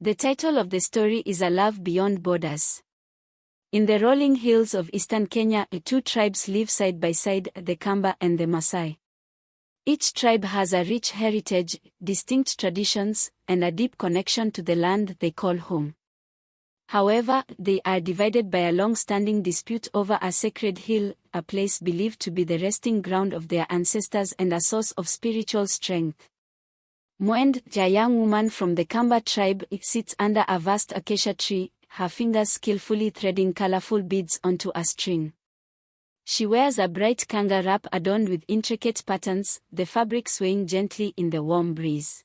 The title of the story is A Love Beyond Borders. In the rolling hills of eastern Kenya, two tribes live side by side, the Kamba and the Maasai. Each tribe has a rich heritage, distinct traditions, and a deep connection to the land they call home. However, they are divided by a long-standing dispute over a sacred hill, a place believed to be the resting ground of their ancestors and a source of spiritual strength. Mwend, a young woman from the Kamba tribe, sits under a vast acacia tree, her fingers skillfully threading colorful beads onto a string. She wears a bright kanga wrap adorned with intricate patterns, the fabric swaying gently in the warm breeze.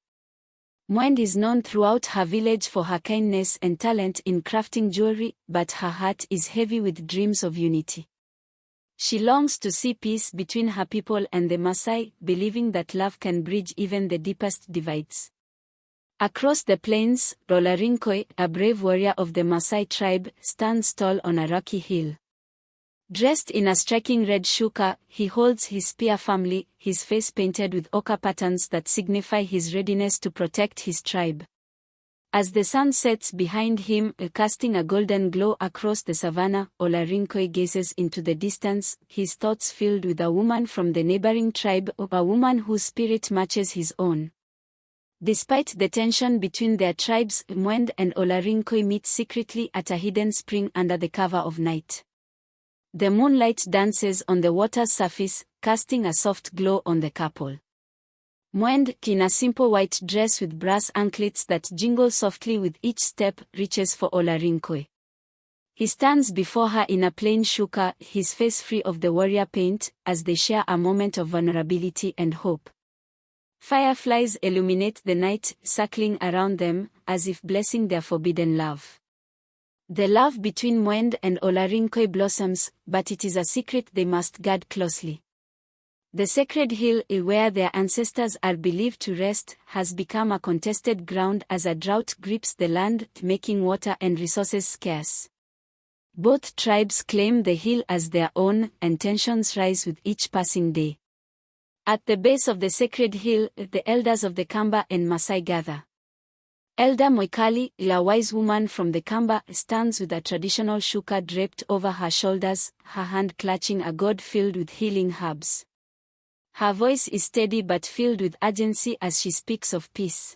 Mwend is known throughout her village for her kindness and talent in crafting jewelry, but her heart is heavy with dreams of unity. She longs to see peace between her people and the Maasai, believing that love can bridge even the deepest divides. Across the plains, Olarinkoi, a brave warrior of the Maasai tribe, stands tall on a rocky hill. Dressed in a striking red shuka, he holds his spear firmly, his face painted with ochre patterns that signify his readiness to protect his tribe. As the sun sets behind him, casting a golden glow across the savanna, Olarinkoi gazes into the distance, his thoughts filled with a woman from the neighboring tribe, a woman whose spirit matches his own. Despite the tension between their tribes, Mwend and Olarinkoi meet secretly at a hidden spring under the cover of night. The moonlight dances on the water's surface, casting a soft glow on the couple. Mwend, in a simple white dress with brass anklets that jingle softly with each step, reaches for Olarinkoi. He stands before her in a plain shuka, his face free of the warrior paint, as they share a moment of vulnerability and hope. Fireflies illuminate the night, circling around them, as if blessing their forbidden love. The love between Mwend and Olarinkoi blossoms, but it is a secret they must guard closely. The sacred hill where their ancestors are believed to rest has become a contested ground as a drought grips the land, making water and resources scarce. Both tribes claim the hill as their own, and tensions rise with each passing day. At the base of the sacred hill, the elders of the Kamba and Maasai gather. Elder Moikali, a wise woman from the Kamba, stands with a traditional shuka draped over her shoulders, her hand clutching a gourd filled with healing herbs. Her voice is steady but filled with urgency as she speaks of peace.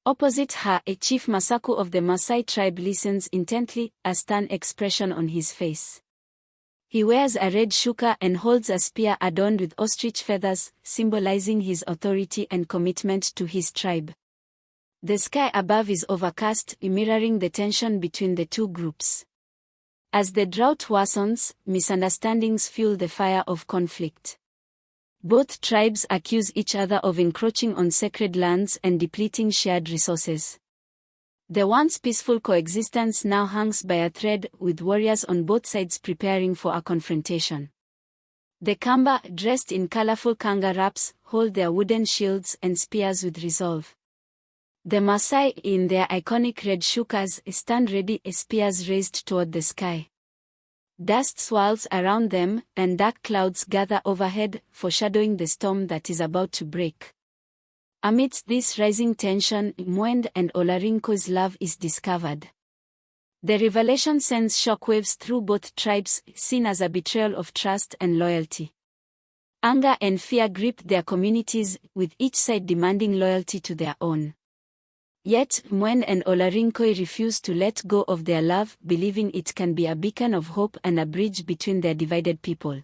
Opposite her, a chief Masaku of the Maasai tribe listens intently, a stern expression on his face. He wears a red shuka and holds a spear adorned with ostrich feathers, symbolizing his authority and commitment to his tribe. The sky above is overcast, mirroring the tension between the two groups. As the drought worsens, misunderstandings fuel the fire of conflict. Both tribes accuse each other of encroaching on sacred lands and depleting shared resources. The once peaceful coexistence now hangs by a thread, with warriors on both sides preparing for a confrontation. The Kamba, dressed in colorful kanga wraps, hold their wooden shields and spears with resolve. The Maasai, in their iconic red shukas, stand ready, spears raised toward the sky. Dust swirls around them, and dark clouds gather overhead, foreshadowing the storm that is about to break. Amidst this rising tension, Mwend and Olarinkoi's love is discovered. The revelation sends shockwaves through both tribes, seen as a betrayal of trust and loyalty. Anger and fear grip their communities, with each side demanding loyalty to their own. Yet, Mwend and Olarinkoi refuse to let go of their love, believing it can be a beacon of hope and a bridge between their divided people.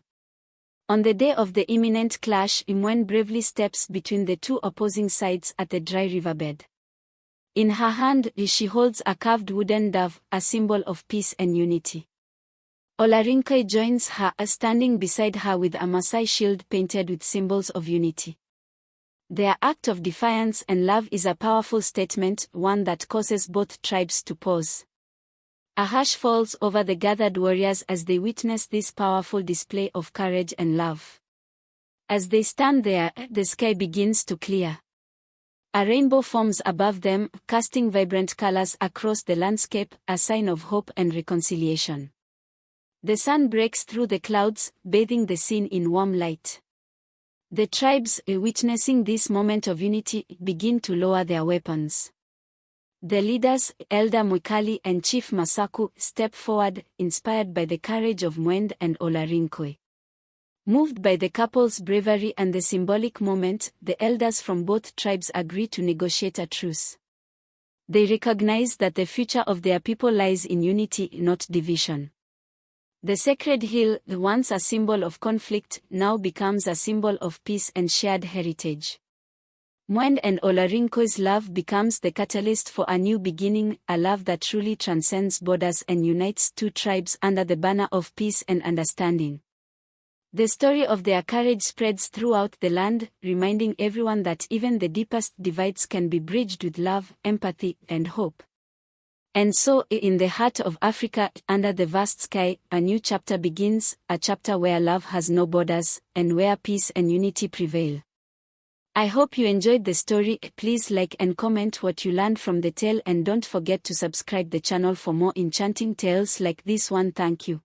On the day of the imminent clash, Mwend bravely steps between the two opposing sides at the dry riverbed. In her hand, she holds a carved wooden dove, a symbol of peace and unity. Olarinkoi joins her, standing beside her with a Maasai shield painted with symbols of unity. Their act of defiance and love is a powerful statement, one that causes both tribes to pause. A hush falls over the gathered warriors as they witness this powerful display of courage and love. As they stand there, the sky begins to clear. A rainbow forms above them, casting vibrant colors across the landscape, a sign of hope and reconciliation. The sun breaks through the clouds, bathing the scene in warm light. The tribes, witnessing this moment of unity, begin to lower their weapons. The leaders, Elder Mwikali and Chief Masaku, step forward, inspired by the courage of Mwende and Olarinkwe. Moved by the couple's bravery and the symbolic moment, the elders from both tribes agree to negotiate a truce. They recognize that the future of their people lies in unity, not division. The sacred hill, once a symbol of conflict, now becomes a symbol of peace and shared heritage. Mwende and Olarinkwe's love becomes the catalyst for a new beginning, a love that truly transcends borders and unites two tribes under the banner of peace and understanding. The story of their courage spreads throughout the land, reminding everyone that even the deepest divides can be bridged with love, empathy, and hope. And so, in the heart of Africa, under the vast sky, a new chapter begins, a chapter where love has no borders, and where peace and unity prevail. I hope you enjoyed the story. Please like and comment what you learned from the tale, and don't forget to subscribe the channel for more enchanting tales like this one. Thank you.